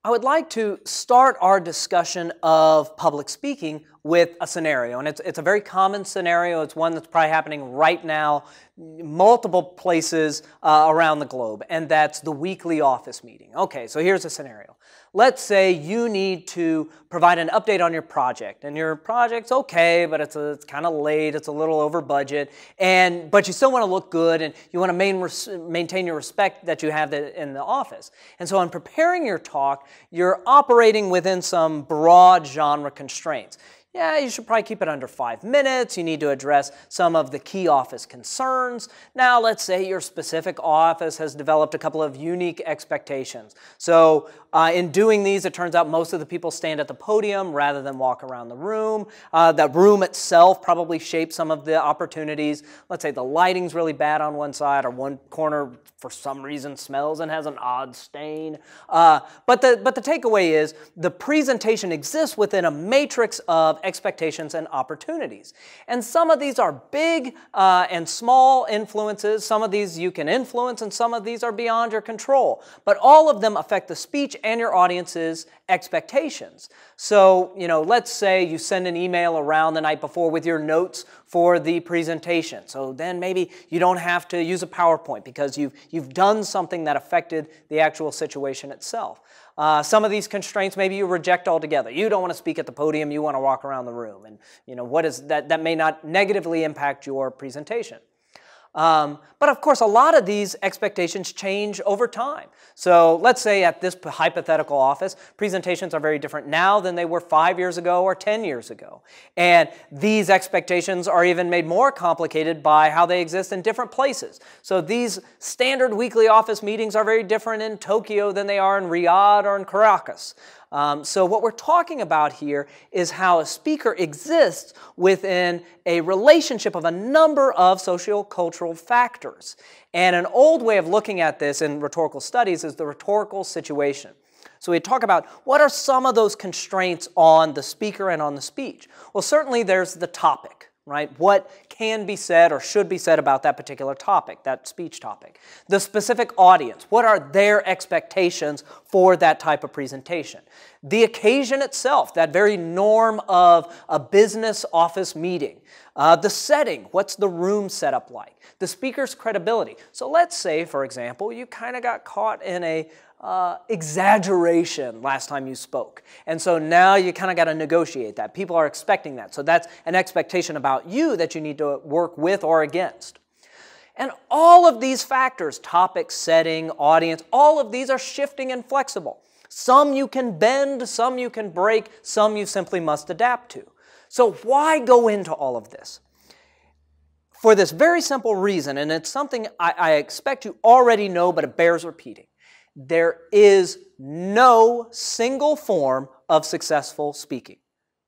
I would like to start our discussion of public speaking with a scenario, and it's a very common scenario. It's one that's probably happening right now, multiple places around the globe, and that's the weekly office meeting. Okay, so here's a scenario. Let's say you need to provide an update on your project, and your project's okay, but it's kind of late, it's a little over budget, but you still want to look good, and you want to maintain your respect that you have in the office. And so in preparing your talk, you're operating within some broad genre constraints. Yeah, you should probably keep it under 5 minutes. You need to address some of the key office concerns. Now, let's say your specific office has developed a couple of unique expectations. So in doing these, it turns out most of the people stand at the podium rather than walk around the room. The room itself probably shapes some of the opportunities. Let's say the lighting's really bad on one side, or one corner for some reason smells and has an odd stain. But the takeaway is the presentation exists within a matrix of expectations and opportunities. And some of these are big and small influences. Some of these you can influence, and some of these are beyond your control. But all of them affect the speech and your audience's expectations. So, let's say you send an email around the night before with your notes for the presentation. So then maybe you don't have to use a PowerPoint because you've done something that affected the actual situation itself. Some of these constraints maybe you reject altogether. You don't want to speak at the podium, you want to walk around the room. And what is that may not negatively impact your presentation. But of course, a lot of these expectations change over time. So let's say at this hypothetical office, presentations are very different now than they were 5 years ago or 10 years ago. And these expectations are even made more complicated by how they exist in different places. So these standard weekly office meetings are very different in Tokyo than they are in Riyadh or in Caracas. So what we're talking about here is how a speaker exists within a relationship of a number of sociocultural factors. And an old way of looking at this in rhetorical studies is the rhetorical situation. So we talk about what are some of those constraints on the speaker and on the speech. Well, certainly there's the topic. Right? What can be said or should be said about that particular topic, that speech topic. The specific audience, what are their expectations for that type of presentation? The occasion itself, that very norm of a business office meeting. The setting, what's the room set up like? The speaker's credibility. So let's say, for example, you kind of got caught in a exaggeration last time you spoke. And so now you kind of got to negotiate that. People are expecting that. So that's an expectation about you that you need to work with or against. And all of these factors, topic, setting, audience, all of these are shifting and flexible. Some you can bend, some you can break, some you simply must adapt to. So why go into all of this? For this very simple reason, and it's something I expect you already know, but it bears repeating. There is no single form of successful speaking.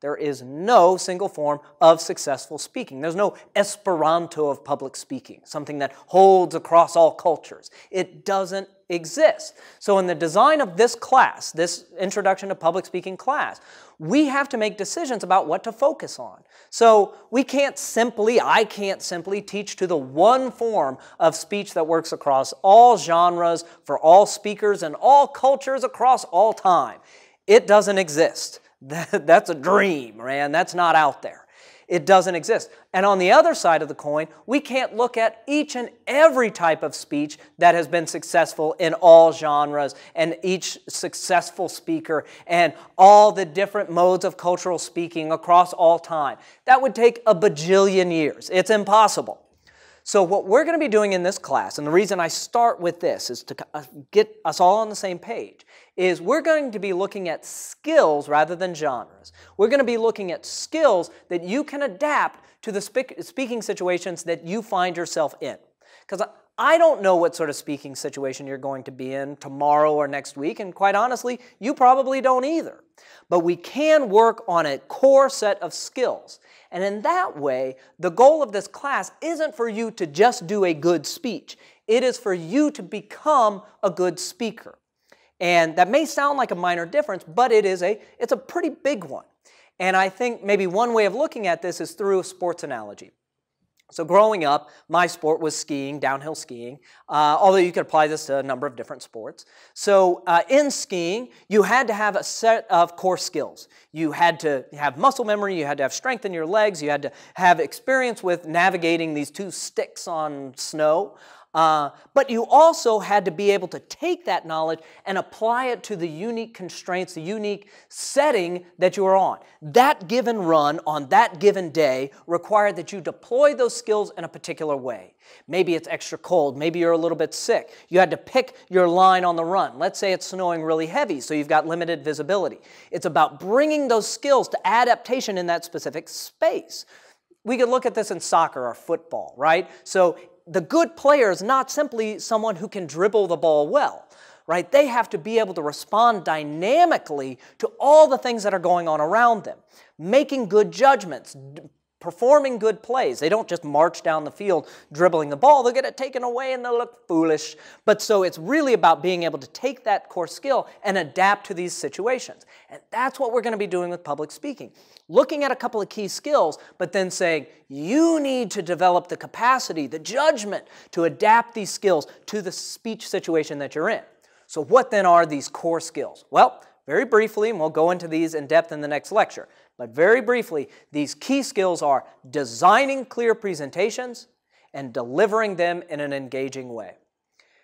There is no single form of successful speaking. There's no Esperanto of public speaking, something that holds across all cultures. It doesn't exist. So in the design of this class, this Introduction to Public Speaking class, we have to make decisions about what to focus on. So I can't simply teach to the one form of speech that works across all genres, for all speakers and all cultures across all time. It doesn't exist. That's a dream, man. That's not out there. It doesn't exist. And on the other side of the coin, we can't look at each and every type of speech that has been successful in all genres and each successful speaker and all the different modes of cultural speaking across all time. That would take a bajillion years. It's impossible. So what we're going to be doing in this class, and the reason I start with this is to get us all on the same page, is we're going to be looking at skills rather than genres. We're going to be looking at skills that you can adapt to the speaking situations that you find yourself in. Because I don't know what sort of speaking situation you're going to be in tomorrow or next week, and quite honestly, you probably don't either. But we can work on a core set of skills. And in that way, the goal of this class isn't for you to just do a good speech. It is for you to become a good speaker. And that may sound like a minor difference, but it's a pretty big one. And I think maybe one way of looking at this is through a sports analogy. So growing up, my sport was skiing, downhill skiing, although you could apply this to a number of different sports. So in skiing, you had to have a set of core skills. You had to have muscle memory, you had to have strength in your legs, you had to have experience with navigating these two sticks on snow. But you also had to be able to take that knowledge and apply it to the unique constraints, the unique setting that you were on. That given run on that given day required that you deploy those skills in a particular way. Maybe it's extra cold, maybe you're a little bit sick. You had to pick your line on the run. Let's say it's snowing really heavy, so you've got limited visibility. It's about bringing those skills to adaptation in that specific space. We could look at this in soccer or football, right? So the good player is not simply someone who can dribble the ball well, right? They have to be able to respond dynamically to all the things that are going on around them, making good judgments, performing good plays. They don't just march down the field dribbling the ball. They'll get it taken away and they'll look foolish. But so it's really about being able to take that core skill and adapt to these situations. And that's what we're going to be doing with public speaking. Looking at a couple of key skills, but then saying, you need to develop the capacity, the judgment to adapt these skills to the speech situation that you're in. So what then are these core skills? Well, very briefly, and we'll go into these in depth in the next lecture, but very briefly, these key skills are designing clear presentations and delivering them in an engaging way.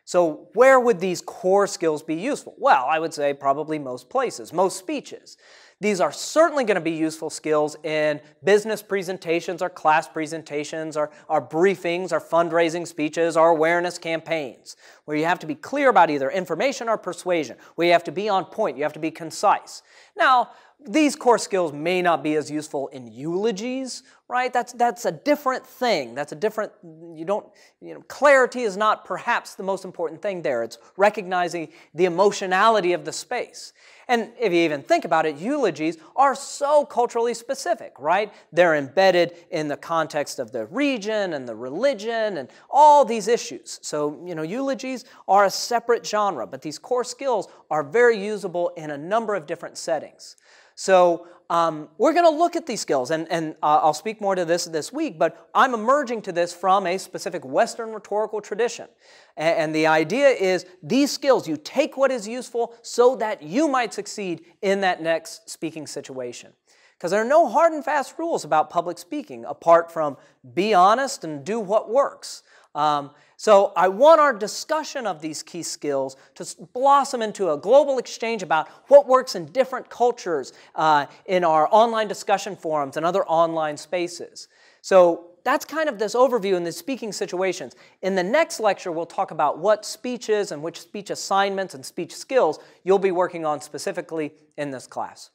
So where would these core skills be useful? Well, I would say probably most places, most speeches. These are certainly going to be useful skills in business presentations, our class presentations, our briefings, our fundraising speeches, our awareness campaigns, where you have to be clear about either information or persuasion, where you have to be on point, you have to be concise. Now, these core skills may not be as useful in eulogies, right? That's a different thing. That's a different, clarity is not perhaps the most important thing there. It's recognizing the emotionality of the space. And if you even think about it, eulogies are so culturally specific, right? They're embedded in the context of the region and the religion and all these issues. So, eulogies are a separate genre, but these core skills are very usable in a number of different settings. So we're going to look at these skills, and I'll speak more to this week, but I'm emerging to this from a specific Western rhetorical tradition. And the idea is these skills, you take what is useful so that you might succeed in that next speaking situation. Because there are no hard and fast rules about public speaking apart from be honest and do what works. So I want our discussion of these key skills to blossom into a global exchange about what works in different cultures in our online discussion forums and other online spaces. So that's kind of this overview in the speaking situations. In the next lecture, we'll talk about what speeches and which speech assignments and speech skills you'll be working on specifically in this class.